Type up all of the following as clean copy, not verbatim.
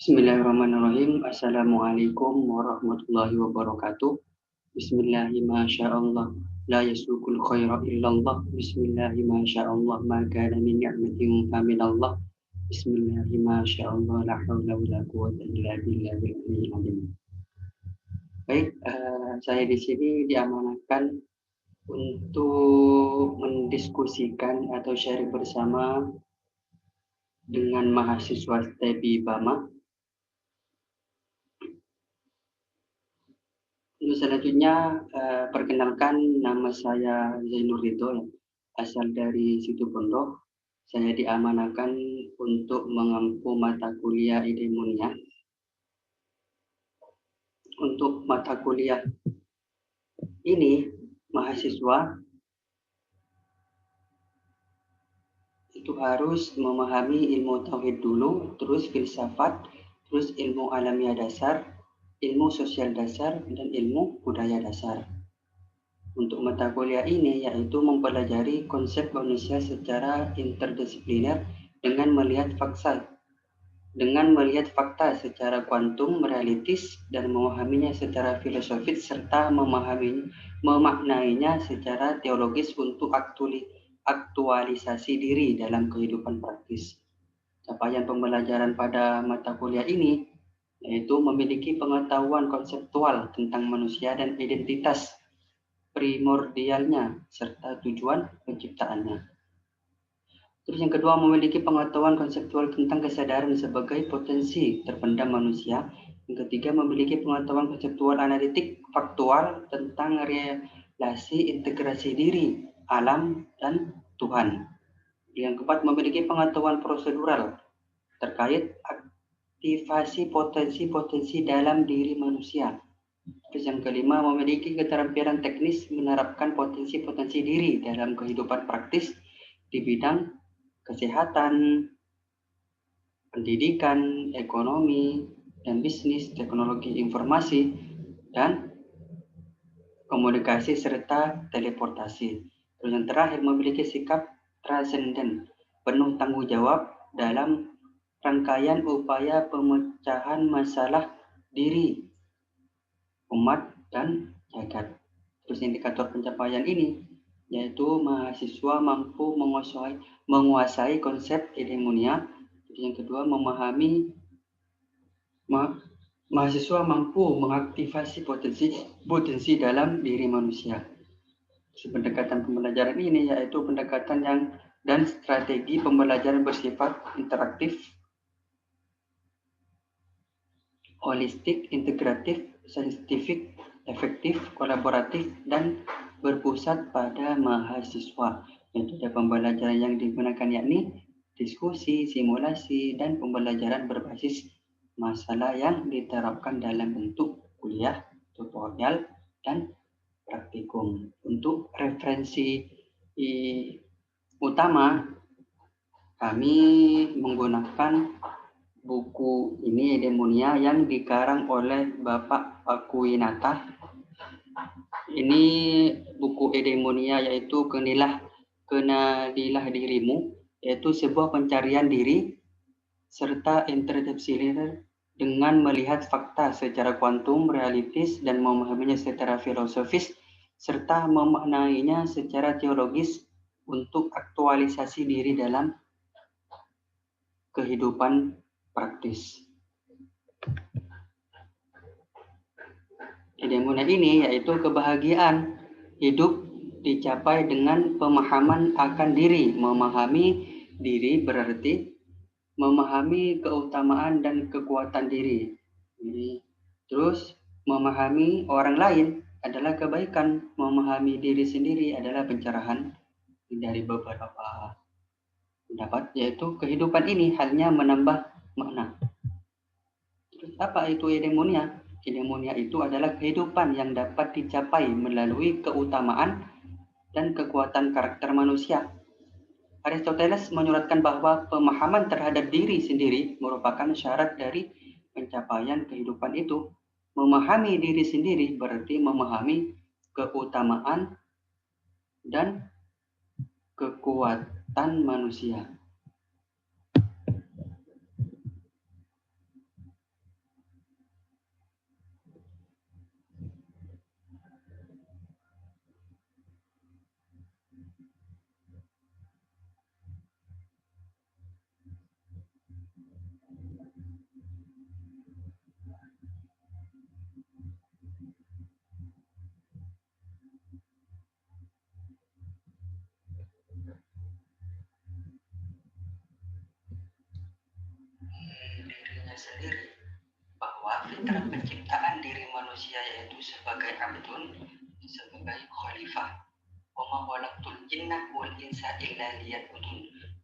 Bismillahirrahmanirrahim. Assalamualaikum warahmatullahi wabarakatuh. Bismillahi masyaallah. La yasukul khaira illallah. Bismillahi masyaallah. Ma kana min ni'matin faminallah. Bismillahi masyaallah. La haula wala quwwata illa billahil aliyyil azim. Baik, saya di sini diamanahkan untuk mendiskusikan atau sharing bersama dengan mahasiswa STEBI BAMA. Untuk selanjutnya, perkenalkan, nama saya Zainur Ridho, asal dari Situbondo. Saya diamanahkan untuk mengampu mata kuliah Idemonia. Untuk mata kuliah ini, mahasiswa itu harus memahami ilmu tauhid dulu, terus filsafat, terus ilmu alamiah dasar, ilmu sosial dasar, dan ilmu budaya dasar. Untuk mata kuliah ini yaitu mempelajari konsep manusia secara interdisipliner dengan melihat fakta secara kuantum realistis dan memahaminya secara filosofis serta memaknainya secara teologis untuk aktualisasi diri dalam kehidupan praktis. Capaian pembelajaran pada mata kuliah ini yaitu memiliki pengetahuan konseptual tentang manusia dan identitas primordialnya serta tujuan penciptaannya. Terus yang kedua, memiliki pengetahuan konseptual tentang kesadaran sebagai potensi terpendam manusia. Yang ketiga, memiliki pengetahuan konseptual analitik faktual tentang relasi integrasi diri, alam, dan Tuhan. Yang keempat, memiliki pengetahuan prosedural terkait aktivasi potensi-potensi dalam diri manusia. Terus yang kelima, memiliki keterampilan teknis menerapkan potensi-potensi diri dalam kehidupan praktis di bidang kesehatan, pendidikan, ekonomi, dan bisnis, teknologi informasi, dan komunikasi serta teleportasi. Terus yang terakhir, memiliki sikap transenden, penuh tanggung jawab dalam rangkaian upaya pemecahan masalah diri, umat, dan jagat. Terus indikator pencapaian ini yaitu mahasiswa mampu menguasai konsep idemonia. Yang kedua, mahasiswa mampu mengaktifasi potensi dalam diri manusia. Pendekatan pembelajaran ini yaitu pendekatan dan strategi pembelajaran bersifat interaktif, holistik, integratif, saintifik, efektif, kolaboratif, dan berpusat pada mahasiswa. Metode pembelajaran yang digunakan yakni diskusi, simulasi, dan pembelajaran berbasis masalah yang diterapkan dalam bentuk kuliah, tutorial, dan praktikum. Untuk referensi utama, kami menggunakan buku ini Idemonia yang dikarang oleh Bapak Pakuwinata. Ini buku Idemonia yaitu Kenalilah Dirimu, yaitu sebuah pencarian diri serta interdisipliner dengan melihat fakta secara kuantum realistis dan memahaminya secara filosofis serta memaknainya secara teologis untuk aktualisasi diri dalam kehidupan praktis. Idemonia ini yaitu kebahagiaan hidup dicapai dengan pemahaman akan diri. Memahami diri berarti memahami keutamaan dan kekuatan diri. Terus memahami orang lain adalah kebaikan, memahami diri sendiri adalah pencerahan. Dari beberapa pendapat yaitu kehidupan ini hanya menambah makna. Terus apa itu idemonia? Idemonia itu adalah kehidupan yang dapat dicapai melalui keutamaan dan kekuatan karakter manusia. Aristoteles menyuratkan bahwa pemahaman terhadap diri sendiri merupakan syarat dari pencapaian kehidupan itu. Memahami diri sendiri berarti memahami keutamaan dan kekuatan manusia. sendiri bahwa fitrah penciptaan diri manusia yaitu sebagai abdun, sebagai khalifah. Wa ma khalaqtul jinna wal insa illa liya'budun.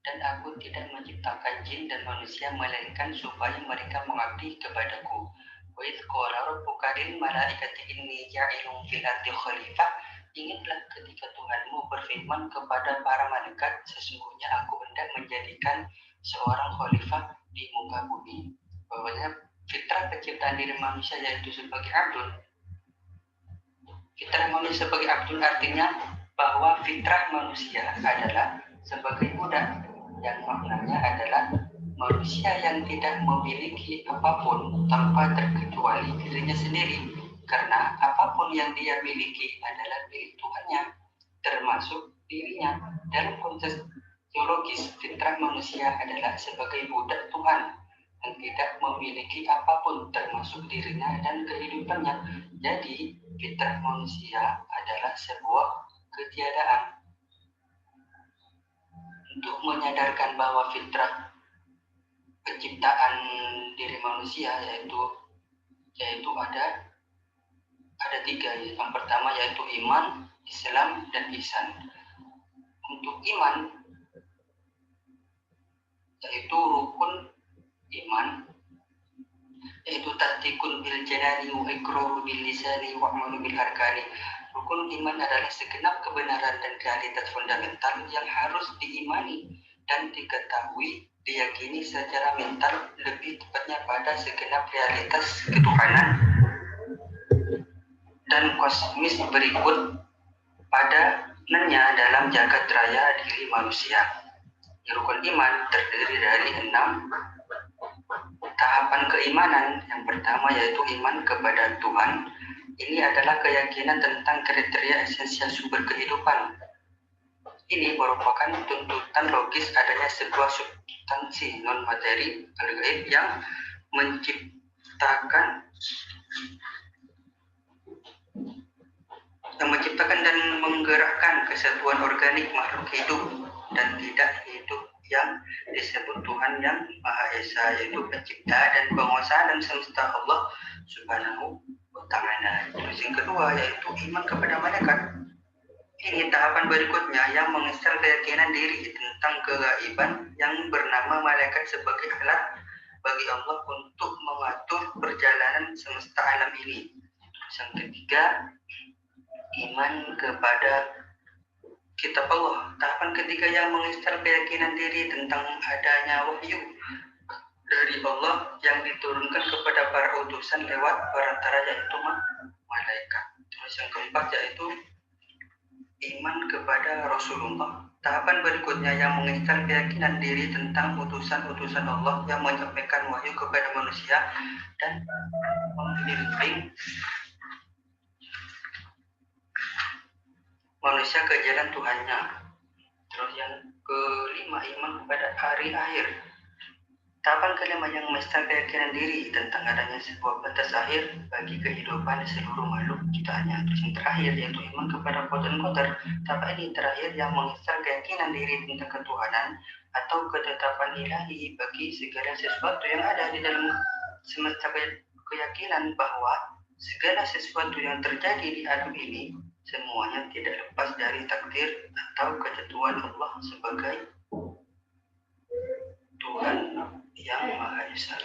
Dan aku tidak menciptakan jin dan manusia melainkan supaya mereka mengabdi kepadaku. Wa idz qala rabbuka lil malaikati inni ja'ilun fil ardi khalifah. Ingatlah ketika Tuhanmu berfirman kepada para malaikat, sesungguhnya aku hendak menjadikan seorang khalifah di muka bumi. Bahwasanya fitrah penciptaan diri manusia yaitu sebagai abdun. Fitrah manusia sebagai abdun artinya bahwa fitrah manusia adalah sebagai budak, yang maknanya adalah manusia yang tidak memiliki apapun tanpa terkecuali dirinya sendiri, karena apapun yang dia miliki adalah milik Tuhannya, termasuk dirinya. Dalam konteks teologis, fitrah manusia adalah sebagai budak Tuhan yang tidak memiliki apapun termasuk dirinya dan kehidupannya. Jadi fitrah manusia adalah sebuah ketiadaan. Untuk menyadarkan bahwa fitrah penciptaan diri manusia yaitu ada tiga. Yang pertama yaitu iman, Islam, dan ihsan. Untuk iman yaitu rukun iman, yaitu tasdikun bil janani wa iqraru bil lisani wa amalu bil arkani. Rukun iman adalah segenap kebenaran dan realitas fundamental yang harus diimani dan diketahui, diyakini secara mental, lebih tepatnya pada segenap realitas ketuhanan dan kosmis berikut padanannya dalam jagat raya diri manusia. Rukun iman terdiri dari 6 tahapan keimanan. Yang pertama yaitu iman kepada Tuhan. Ini adalah keyakinan tentang kriteria esensial sumber kehidupan. Ini merupakan tuntutan logis adanya sebuah substansi non-materi al-ghaib yang menciptakan dan menggerakkan kesatuan organik makhluk hidup dan tidak hidup yang disebut Tuhan yang Maha Esa, yaitu pencipta dan penguasa dan semesta Allah Subhanahu wa Ta'ala. Terus yang kedua yaitu iman kepada malaikat. Ini tahapan berikutnya yang menginstal keyakinan diri tentang kegaiban yang bernama malaikat sebagai alat bagi Allah untuk mengatur perjalanan semesta alam ini. Terus yang ketiga, iman kepada kitab Allah. Tahapan ketiga yang menginstal keyakinan diri tentang adanya wahyu dari Allah yang diturunkan kepada para utusan lewat perantara yaitu malaikat. Terus yang keempat yaitu iman kepada Rasulullah. Tahapan berikutnya yang menginstal keyakinan diri tentang utusan-utusan Allah yang menyampaikan wahyu kepada manusia dan membimbing manusia ke jalan Tuhannya. Terus yang kelima, iman kepada hari akhir. Tahapan kelima yang menginstal keyakinan diri tentang adanya sebuah batas akhir bagi kehidupan seluruh makhluk ciptaannya. Terus yang terakhir yaitu iman kepada qada dan qadar. Tahap ini terakhir yang menginstal keyakinan diri tentang ketuhanan atau ketetapan ilahi bagi segala sesuatu yang ada di dalam semesta, keyakinan bahwa segala sesuatu yang terjadi di alam ini semuanya tidak lepas dari takdir atau ketentuan Allah sebagai Tuhan yang Maha Esa.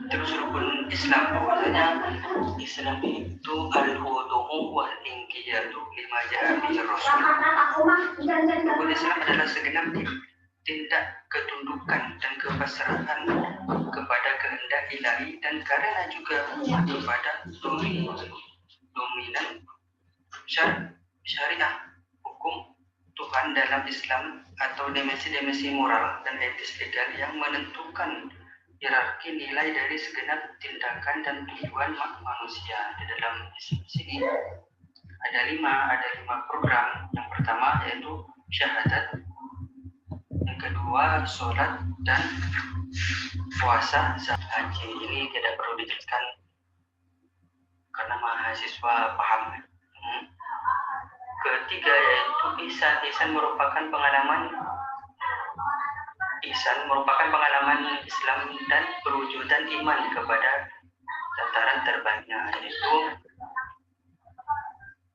Terus rukun Islam, bahwasanya Islam itu al-wudu'u wal inqiyadu lima ja'a bihi Rasul. Rukun Islam adalah segenap tindak ketundukan dan kepasrahan kepada kehendak ilahi dan karena juga kepada dominan syariah hukum Tuhan dalam Islam atau dimensi-dimensi moral dan etis legal yang menentukan hierarki nilai dari segenap tindakan dan tujuan manusia. Di dalam Islam sini ada lima program. Yang pertama yaitu syahadat, yang kedua sholat dan puasa, haji. Ini tidak perlu dijelaskan karena mahasiswa paham. Ketiga yaitu ihsan. Ihsan merupakan pengalaman Islam dan perwujudan iman kepada tataran terbaiknya, yaitu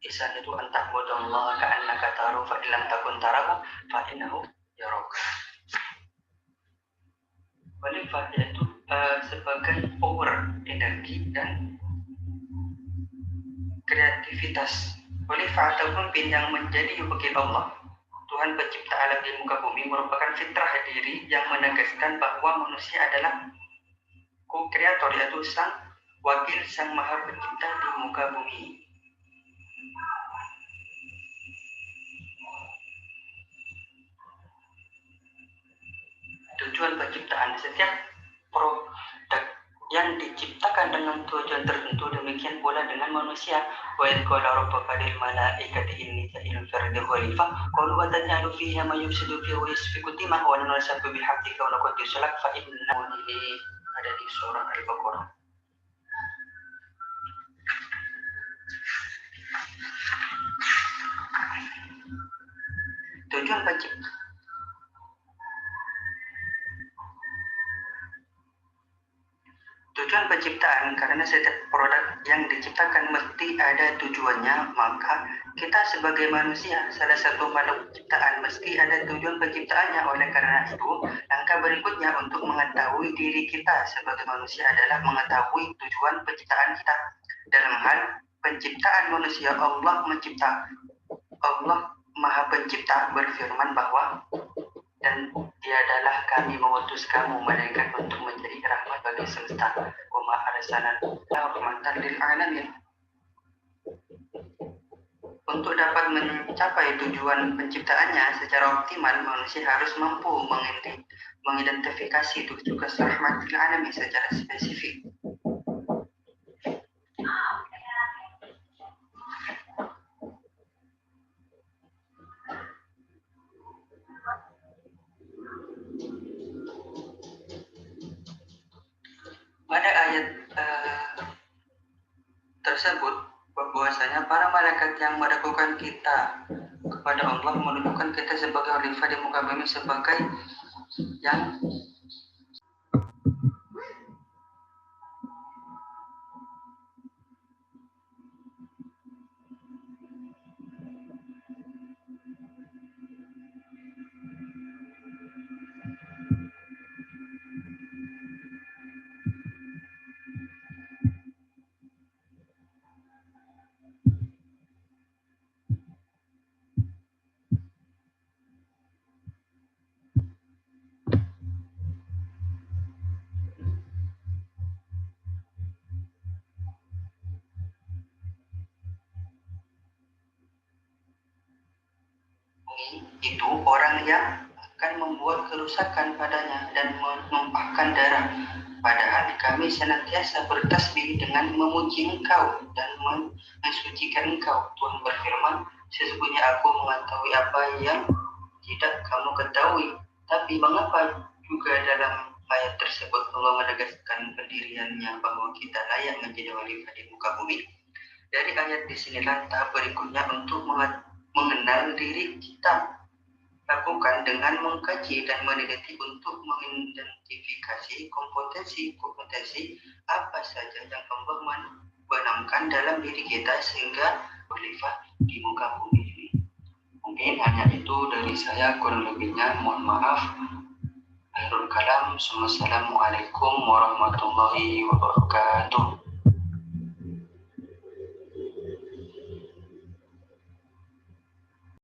ihsan itu anta'budallaha ka'annaka tarahu fa illam takun tarahu fa innahu yarak. Khalifah yaitu sebagai power, energi dan kreativitas. Khalifah ataupun yang menjadi wakil Allah, Tuhan pencipta alam di muka bumi, merupakan fitrah diri yang menegaskan bahwa manusia adalah co-kreator, yaitu sang wakil sang maha pencipta di muka bumi. Tujuan penciptaan: setiap produk yang diciptakan dengan tujuan tertentu, demikian pula dengan manusia. Wa idh qala rabbuka lil malaikati inni ja'ilun fil ardi khalifah qalu ataj'alu fiha man yufsidu fiha wa yasfiku dima'a wa nusabbihu bihamdika wa nuqaddisu lak fa innahu. Ini ada di surah Al-Baqarah. Tujuan penciptaan, karena setiap produk yang diciptakan mesti ada tujuannya, maka kita sebagai manusia, salah satu makhluk ciptaan, mesti ada tujuan penciptaannya. Oleh karena itu, langkah berikutnya untuk mengetahui diri kita sebagai manusia adalah mengetahui tujuan penciptaan kita. Dalam hal penciptaan manusia, Allah Maha Pencipta berfirman bahwa, dan tiadalah kami mengutus kamu melainkan untuk menjadi rahmat bagi semesta. Wa ma arsalnaka rahmatan lil alamin. Untuk dapat mencapai tujuan penciptaannya secara optimal, manusia harus mampu mengidentifikasi tugas rahmat lil alamin secara spesifik. Pada ayat tersebut bahwasanya para malaikat yang meragukan kita kepada Allah menunjukkan kita sebagai khalifah di muka bumi, sebagai yang itu orang yang akan membuat kerusakan padanya dan menumpahkan darah. Padahal kami senantiasa bertasbih dengan memuji Engkau dan mensucikan Engkau. Tuhan berfirman, sesungguhnya aku mengetahui apa yang tidak kamu ketahui. Tapi mengapa juga dalam ayat tersebut Allah menegaskan pendiriannya bahwa kita layak menjadi khalifah di muka bumi? Dari ayat di sinilah tahap berikutnya untuk mengenal diri kita lakukan dengan mengkaji dan meneliti untuk mengidentifikasi kompetensi apa saja yang Allah benamkan dalam diri kita sehingga khalifah di muka bumi ini. Mungkin hanya itu dari saya, kurang lebihnya mohon maaf. Akhirul kalam, Assalamualaikum warahmatullahi wabarakatuh.